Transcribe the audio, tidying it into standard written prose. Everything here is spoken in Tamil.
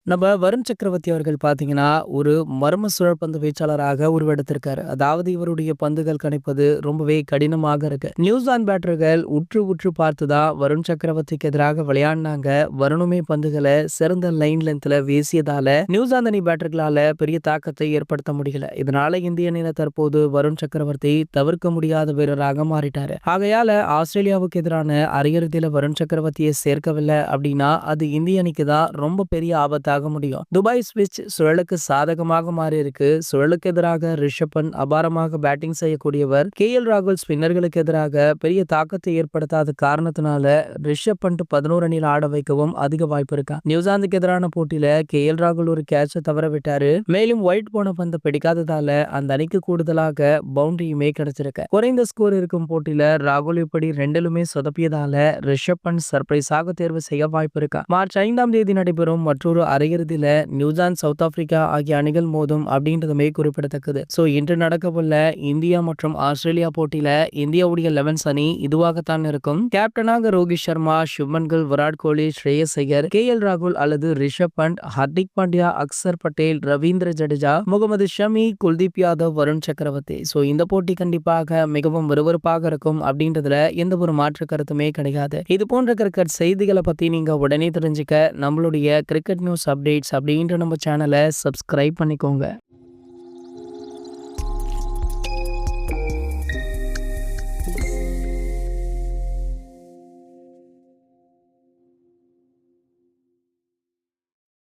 நம்ம வருண் சக்கரவர்த்தி அவர்கள் பார்த்தீங்கன்னா, ஒரு மர்ம சுழற்பந்து வீச்சாளராக உருவெடுத்திருக்காரு. அதாவது இவருடைய பந்துகள் கணிப்பது ரொம்பவே கடினமாக இருக்கு. நியூசிலாந்து பேட்டர்கள் உற்று உற்று பார்த்து தான் வருண் சக்கரவர்த்திக்கு எதிராக விளையாடினாங்க. வருணுமே பந்துகள சிறந்த லைன் லென்த்ல வீசியதால, நியூசிலாந்து அணி பேட்டர்களால பெரிய தாக்கத்தை ஏற்படுத்த முடியல. இதனால இந்திய அணியினர் தற்போது வருண் சக்கரவர்த்தி தவிர்க்க முடியாத வீரராக மாறிட்டாரு. ஆகையால ஆஸ்திரேலியாவுக்கு எதிரான அரையிறுதியில வருண் சக்கரவர்த்தியை சேர்க்கவில்லை அப்படின்னா, அது இந்திய அணிக்கு தான் ரொம்ப பெரிய ஆபத்தாக முடியும். துபாய் ஸ்விட்ச் சுழலுக்கு சாதகமாக மாறி இருக்கு. சுழலுக்கு எதிராக ரிஷப் பண்ட் அபாரமாக பேட்டிங் செய்யக்கூடியவர். ராகுல் ஸ்பின்னர்களுக்கு எதிராக பெரிய தாக்கத்தை ஏற்படுத்தாத காரணத்தினால ரிஷப் பண்ட் 11 அணியில் ஆட வைக்கவும் அதிக வாய்ப்பு இருக்கா. நியூசிலாந்துக்கு எதிரான போட்டியில ராகுல் ஒரு கேட்ச தவற விட்டாரு. மேலும் ஒயிட் போன பந்து பிடிக்காததால அந்த அணிக்கு கூடுதலாக பவுண்டரியுமே கிடைச்சிருக்கு. குறைந்த ஸ்கோர் இருக்கும் போட்டியில ராகுல் இப்படி ரெண்டிலுமே சொதப்பியதால ரிஷப் பண்ட் சர்ப்ரைஸாக தேர்வு செய்ய வாய்ப்பு இருக்கா. மார்ச் 5ஆம் தேதி நடைபெறும் மற்றொரு அரையிறுதியில நியூசிலாந்து சவுத் ஆப்பிரிக்கா ஆகிய அணிகள் மோதும் அப்படின்றதுமே குறிப்பிடத்தக்கது. சோ இன்று நடக்கவுள்ள இந்தியா மற்றும் ஆஸ்திரேலியா போட்டியில இந்தியாவுடைய 11 அணி இதுவாகத்தான் இருக்கும். கேப்டனாக ரோஹித் சர்மா, சுப்மன் கில், விராட் கோலி, ஸ்ரேயஸ் ஐயர், ராகுல் அல்லது ரிஷப் பண்ட், ஹர்திக் பாண்டியா, அக்சர் பட்டேல், ரவீந்திர ஜடேஜா, முகமது ஷமி, குல்தீப் யாதவ், வருண் சக்கரவர்த்தி. சோ இந்த போட்டி கண்டிப்பாக மிகவும் விறுவிறுப்பாக இருக்கும் அப்படின்றதுல எந்த ஒரு மாற்று கருத்துமே கிடையாது. இது போன்ற கிரிக்கெட் செய்திகளை பத்தி நீங்க உடனே தெரிஞ்சுக்க நம்மளுடைய கிரிக்கெட் நியூஸ் அப்டேட்ஸ் அப்படின்ற நம்ம சேனலை சப்ஸ்கிரைப் பண்ணிக்கோங்க.